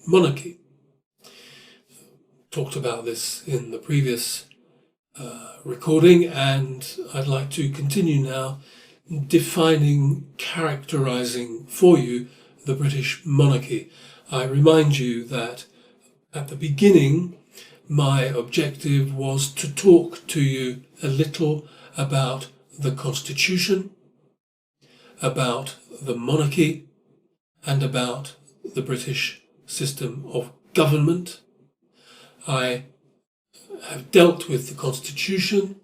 monarchy. Talked about this in the previous recording, and I'd like to continue now defining, characterising for you the British monarchy. I remind you that at the beginning my objective was to talk to you a little about the Constitution, about the monarchy, and about the British system of government. I have dealt with the Constitution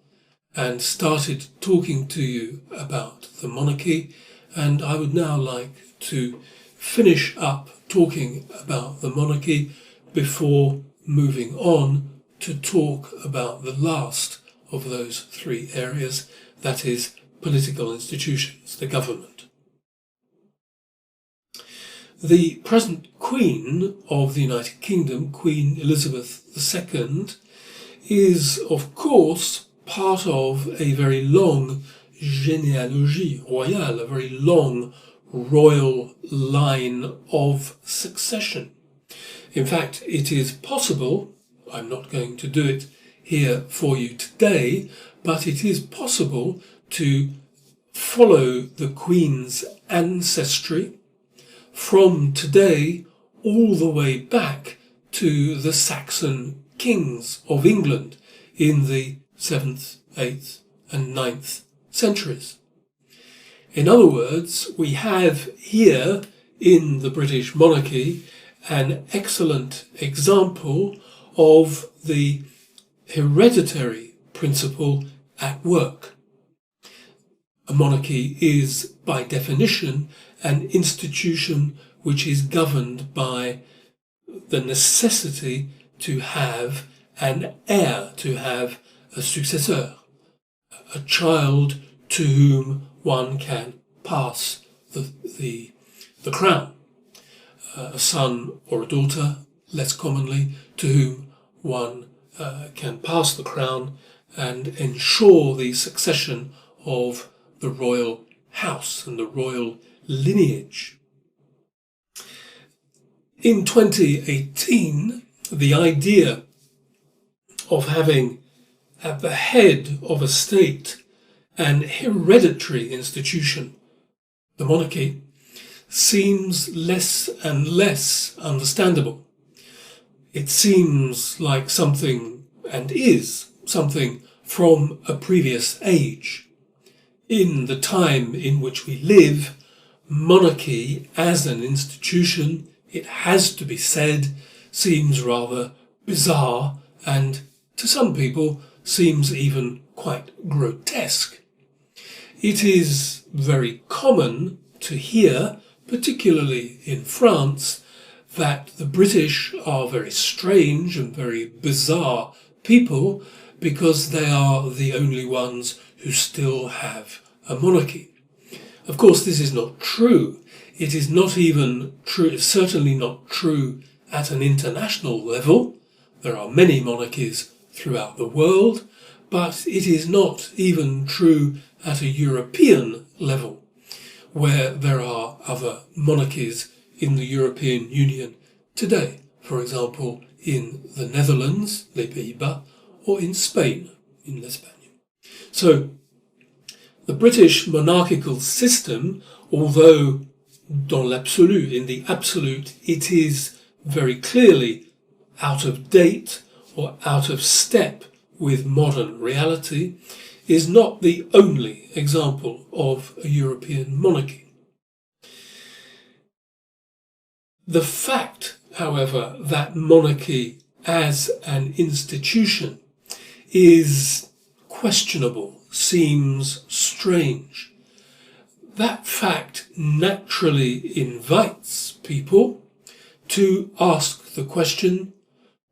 and started talking to you about the monarchy, and I would now like to finish up talking about the monarchy before moving on to talk about the last of those three areas, that is, political institutions, the government. The present Queen of the United Kingdom, Queen Elizabeth II, is, of course, part of a very long généalogie royale, a very long royal line of succession. In fact, it is possible, I'm not going to do it here for you today, but it is possible to follow the Queen's ancestry from today all the way back to the Saxon kings of England in the 7th, 8th and 9th centuries. In other words, we have here in the British monarchy an excellent example of the hereditary principle at work. A monarchy is, by definition, an institution which is governed by the necessity to have an heir, to have a successor, a child to whom one can pass the crown, a son or a daughter, less commonly, to whom one can pass the crown and ensure the succession of the royal house and the royal lineage. In 2018, the idea of having at the head of a state an hereditary institution, the monarchy, seems less and less understandable. It seems like something, and is something, from a previous age. In the time in which we live, monarchy as an institution, it has to be said, seems rather bizarre and, to some people, seems even quite grotesque. It is very common to hear, particularly in France, that the British are very strange and very bizarre people because they are the only ones who still have a monarchy. Of course, this is not true. It is not even true, it's certainly not true at an international level. There are many monarchies throughout the world, but it is not even true at a European level, where there are other monarchies in the European Union today. For example, in the Netherlands, les Pays-Bas, or in Spain, in l'Espagne. So, the British monarchical system, although dans l'absolu, in the absolute, it is very clearly out of date or out of step with modern reality, is not the only example of a European monarchy. The fact, however, that monarchy as an institution is questionable, seems strange. That fact naturally invites people to ask the question,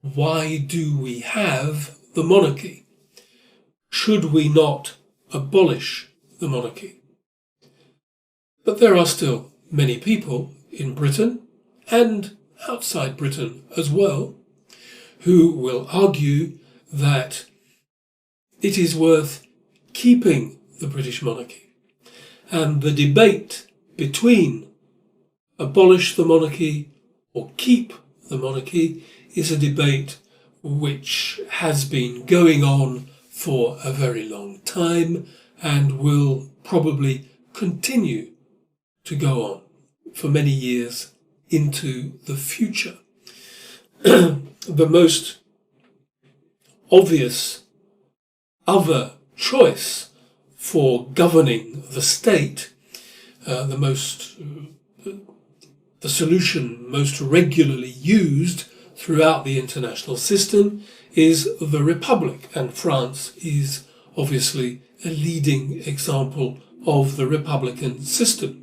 why do we have the monarchy? Should we not abolish the monarchy? But there are still many people in Britain, and outside Britain as well, who will argue that it is worth keeping the British monarchy. And the debate between abolish the monarchy or keep the monarchy is a debate which has been going on for a very long time and will probably continue to go on for many years into the future. The most obvious other choice for governing the state, the solution most regularly used throughout the international system is the Republic, and France is obviously a leading example of the Republican system.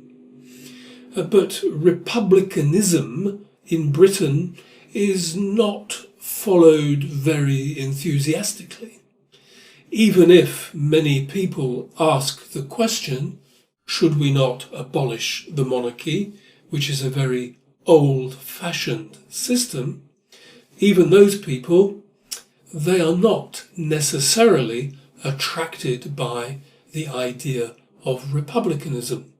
But republicanism in Britain is not followed very enthusiastically. Even if many people ask the question, should we not abolish the monarchy, which is a very old-fashioned system, even those people, they are not necessarily attracted by the idea of republicanism.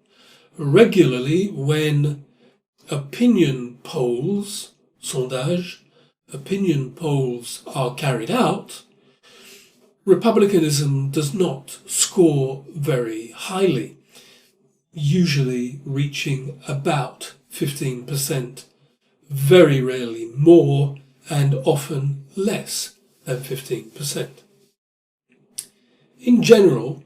Regularly, when opinion polls, sondage, opinion polls are carried out, republicanism does not score very highly, usually reaching about 15%, very rarely more, and often less than 15%. In general,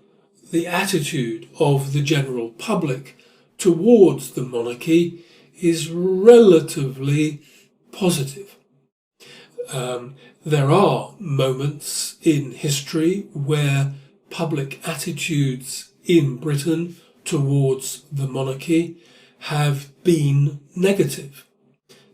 the attitude of the general public towards the monarchy is relatively positive. There are moments in history where public attitudes in Britain towards the monarchy have been negative.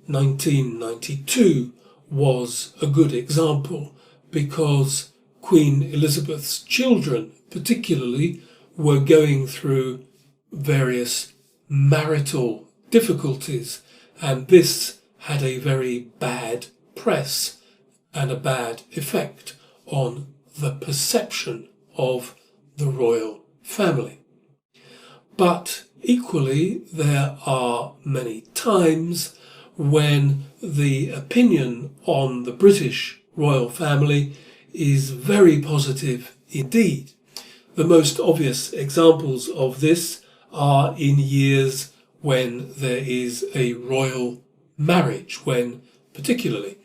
1992 was a good example because Queen Elizabeth's children particularly were going through various marital difficulties, and this had a very bad press and a bad effect on the perception of the royal family. But equally, there are many times when the opinion on the British royal family is very positive indeed. The most obvious examples of this are in years when there is a royal marriage, particularly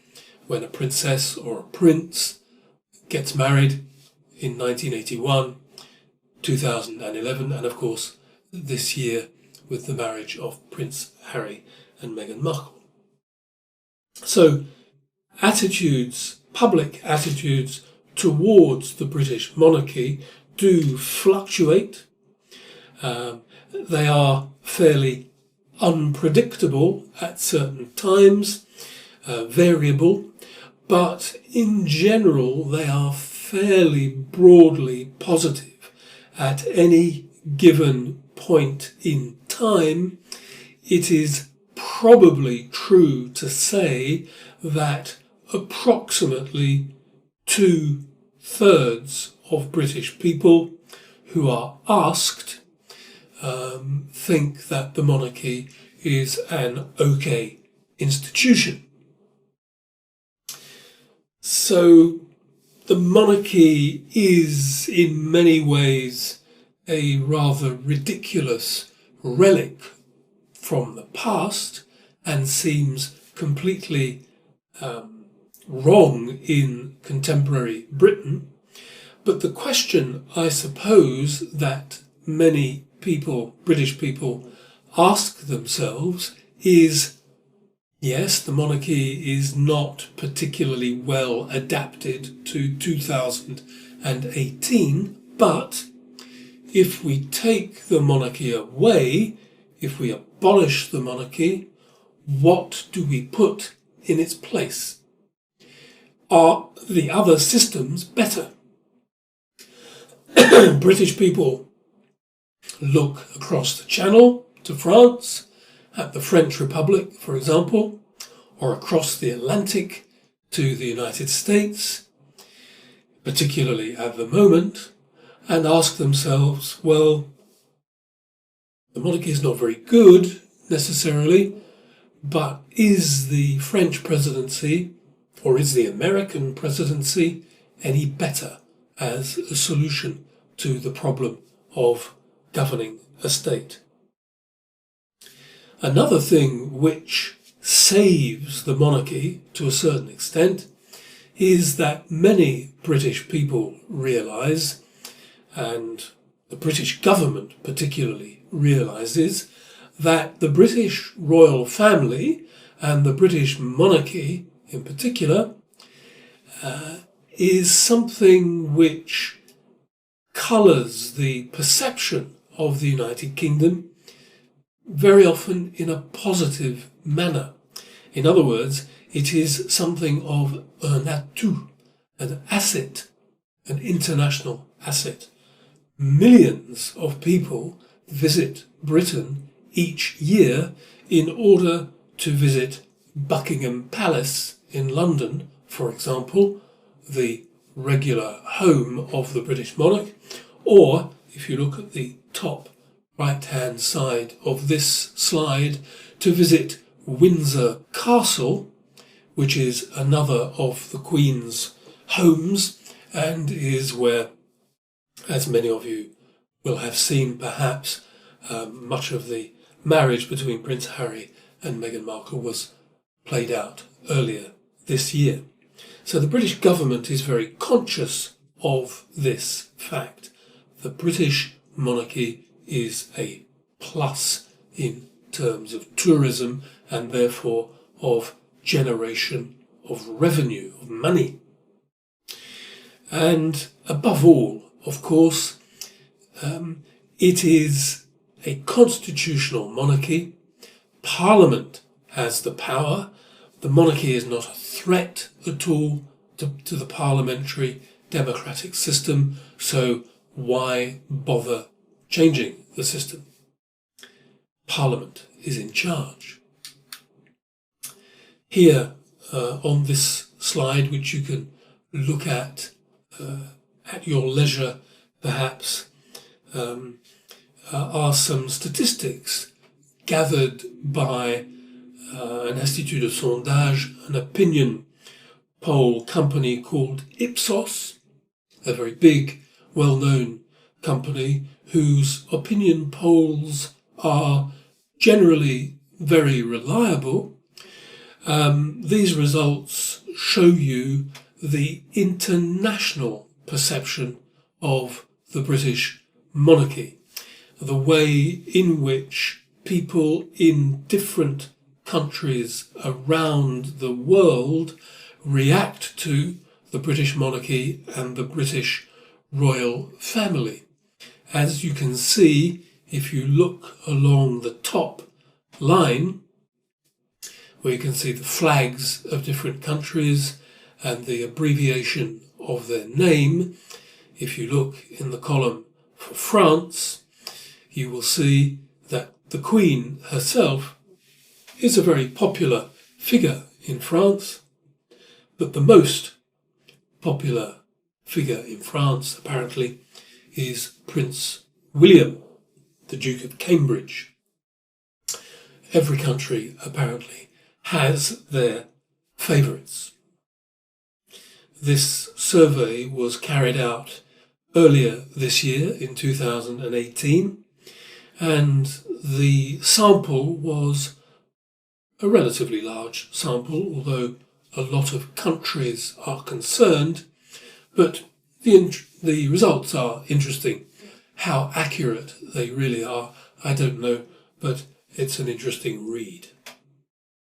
when a princess or a prince gets married in 1981, 2011, and of course this year with the marriage of Prince Harry and Meghan Markle. So public attitudes towards the British monarchy do fluctuate. They are fairly unpredictable at certain times, variable, but in general they are fairly broadly positive. At any given point in time, it is probably true to say that approximately 2/3 of British people who are asked think that the monarchy is an okay institution. So the monarchy is in many ways a rather ridiculous relic from the past and seems completely wrong in contemporary Britain. But the question, I suppose, that many people, British people, ask themselves is, yes, the monarchy is not particularly well adapted to 2018, but if we take the monarchy away, if we abolish the monarchy, what do we put in its place? Are the other systems better? British people look across the Channel to France, at the French Republic, for example, or across the Atlantic to the United States, particularly at the moment, and ask themselves, well, the monarchy is not very good necessarily, But is the French presidency, or is the American presidency, any better as a solution to the problem of governing a state? Another thing which saves the monarchy to a certain extent is that many British people realise, and the British government particularly realises, that the British royal family and the British monarchy in particular is something which colours the perception of the United Kingdom very often in a positive manner. In other words, it is something of un atout, an asset, an international asset. Millions of people visit Britain each year in order to visit Buckingham Palace in London, for example, the regular home of the British monarch, or if you look at the top right-hand side of this slide, to visit Windsor Castle, which is another of the Queen's homes and is where, as many of you will have seen perhaps, much of the marriage between Prince Harry and Meghan Markle was played out earlier this year. So the British government is very conscious of this fact. The British monarchy is a plus in terms of tourism and therefore of generation of revenue, of money. And above all, of course, it is a constitutional monarchy. Parliament has the power. The monarchy is not a threat at all to the parliamentary democratic system, so why bother changing the system? Parliament is in charge. Here on this slide, which you can look at your leisure perhaps, are some statistics gathered by an Institut de Sondage, an opinion poll company called Ipsos, a very big, well-known company whose opinion polls are generally very reliable. These results show you the international perception of the British monarchy, the way in which people in different countries around the world react to the British monarchy and the British royal family. As you can see, if you look along the top line, where you can see the flags of different countries and the abbreviation of their name, if you look in the column for France, you will see that the Queen herself is a very popular figure in France, but the most popular figure in France, apparently, is Prince William, the Duke of Cambridge. Every country, apparently, has their favourites. This survey was carried out earlier this year in 2018, and the sample was a relatively large sample, although a lot of countries are concerned, but the results are interesting. How accurate they really are, I don't know, but it's an interesting read.